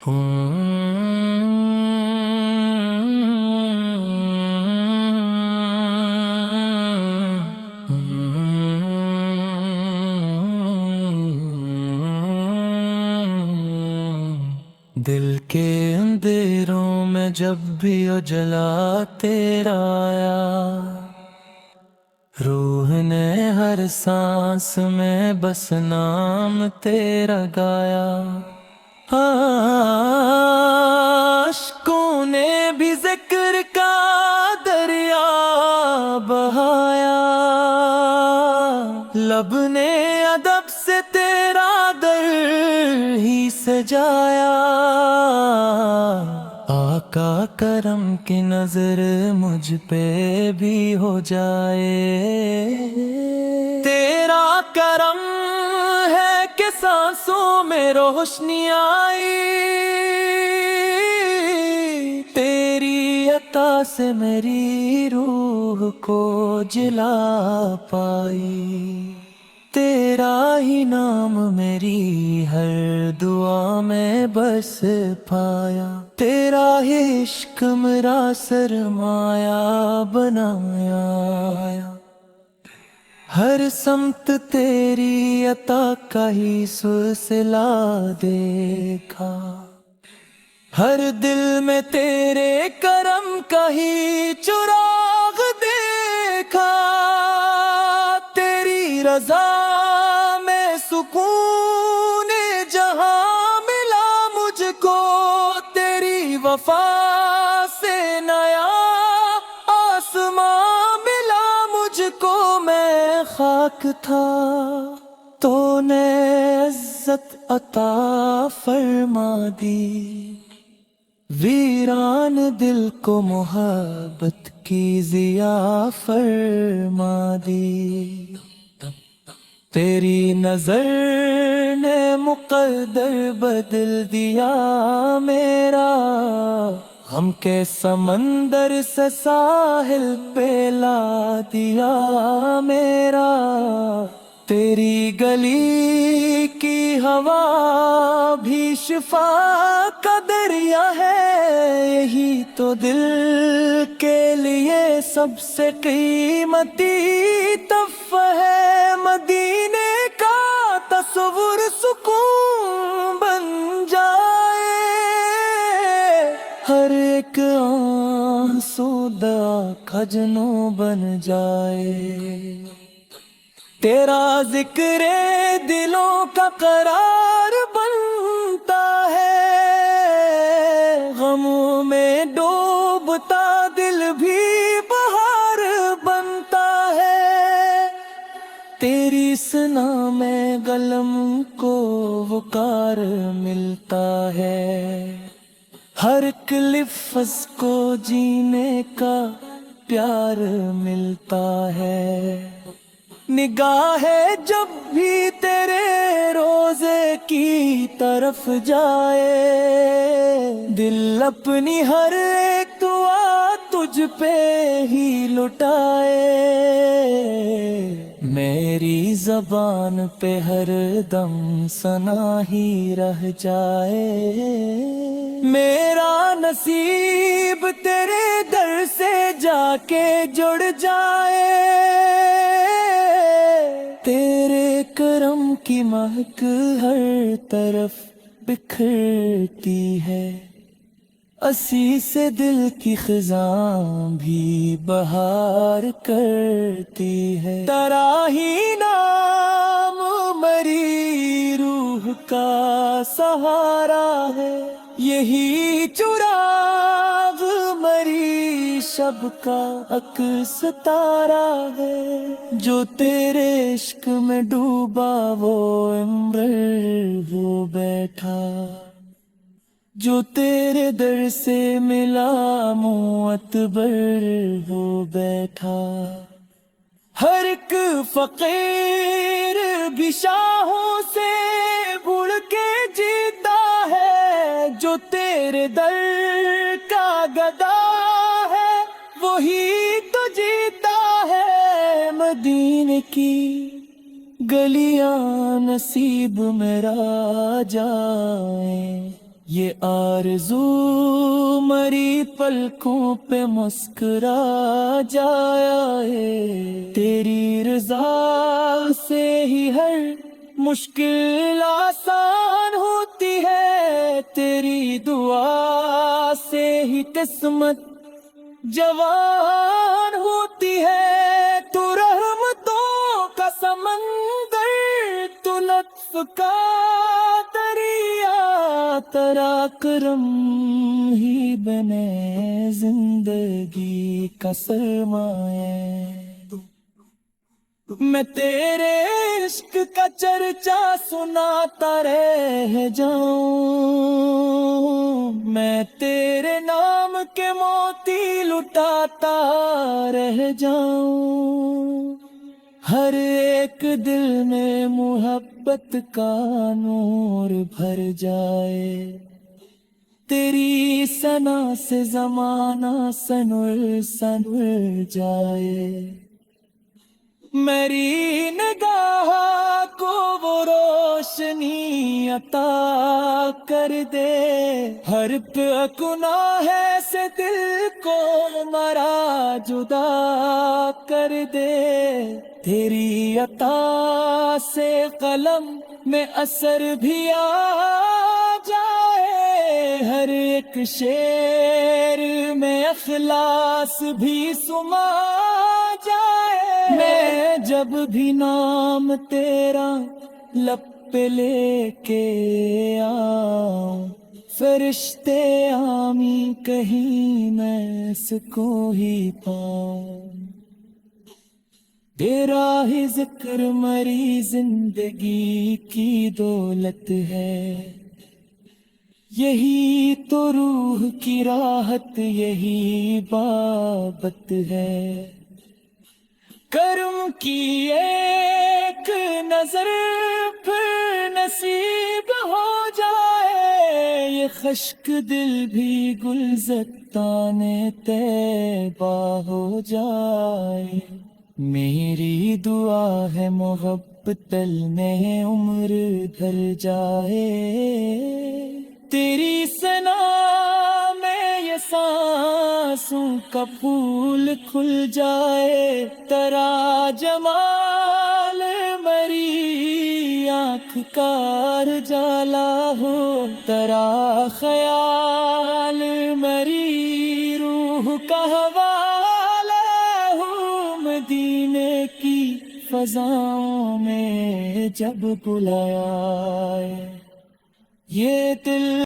دل کے اندھیروں میں جب بھی اجلا تیرا آیا، روح نے ہر سانس میں بس نام تیرا گایا۔ عاشقوں نے بھی ذکر کا دریا بہایا، لب نے ادب سے تیرا در ہی سجایا۔ آقا کرم کی نظر مجھ پہ بھی ہو جائے، تیرا کرم ہے کہ سانسوں میں روشنی آئی، تیری عطا سے میری روح کو جلا پائی، تیرا ہی نام میری ہر دعا میں بس پایا، تیرا ہی عشق میرا سرمایہ بنایا۔ ہر سمت تیری عطا کا ہی سلسلہ دیکھا، ہر دل میں تیرے کرم کا ہی چراغ دیکھا، تیری رضا میں سکون جہاں ملا مجھ کو، تیری وفا سے نیا آسماں ملا مجھ کو۔ میں خاک تھا تو نے عزت عطا فرما دی، ویران دل کو محبت کی ضیا فرما دی، تیری نظر نے مقدر بدل دیا میرا، غم کے سمندر سے ساحل پہ لا دیا میرا، تیری گلی کی ہوا بھی شفا کا دریا ہے، یہی تو دل کے لیے سب سے قیمتی تحفہ ہے، مدینے کا تصور سکون بن جائے، ہر ایک آنسو دعا کا جنوں بن جائے، تیرا ذکر دلوں کا قرار بنتا ہے، غموں میں ڈوبتا دل بھی بہار بنتا ہے، تیری ثنا میں قلم کو وقار ملتا ہے، ہر ایک لفظ کو جینے کا پیار ملتا ہے، نگاہ جب بھی تیرے روزے کی طرف جائے، دل اپنی ہر ایک دعا تجھ پہ ہی لٹائے، میری زبان پہ ہر دم ثنا ہی رہ جائے، میرا نصیب تیرے در سے جا کے جڑ جائے، تیرے کرم کی مہک ہر طرف بکھرتی ہے، اسی سے دل کی خزاں بھی بہار کرتی ہے، تیرا ہی نام مری روح کا سہارا ہے، یہی چراغ مری شب کا عکس تارا ہے، جو تیرے عشق میں ڈوبا وہ عمر ہو بیٹھا، جو تیرے در سے ملا معتبر ہو بیٹھا، ہر ایک فقیر بھی شاہوں سے بڑھ کے جیتا ہے، جو تیرے در کا گدا ہے وہی تو جیتا ہے، مدینے کی گلیاں نصیب میرا جائیں، یہ آرزو مری پلکوں پہ مسکرا جائے، تیری رضا سے ہی ہر مشکل آسان ہوتی ہے، تیری دعا سے ہی قسمت جوان ہوتی ہے، تو رحمتوں کا سمندر، تو لطف کا دریا، تیرا کرم ہی بنے زندگی کا سرمایہ۔ میں تیرے عشق کا چرچا سناتا رہ جاؤں، میں تیرے نام کے موتی لٹاتا رہ جاؤں، ہر ایک دل میں محبت کا نور بھر جائے، تیری ثنا سے زمانہ سنور سنور جائے، میری نگاہ کو وہ روشنی عطا کر دے، ہر پہ گناہ سے دل کو مرا جدا کر دے، تیری عطا سے قلم میں اثر بھی آ جائے، ہر ایک شعر میں اخلاص بھی سما جائے، میں جب بھی نام تیرا لب پہ لے کے آؤں، فرشتے آمین کہیں میں سکون ہی پاؤں، تیرا ہی ذکر مری زندگی کی دولت ہے، یہی تو روح کی راحت، یہی بابت ہے، کرم کی ایک نظر پھر نصیب ہو جائے، یہ خشک دل بھی گلزستان طیبہ ہو جائے، میری دعا ہے محبت تل میں عمر بھر جائے، تیری ثنا میں یہ سانسوں کا پھول کھل جائے، تیرا جمال مری آنکھ کا جالا ہو، تیرا خیال مری روح کا حوالہ ہو، مدینے کی فضاؤں میں جب بلایا یہ دل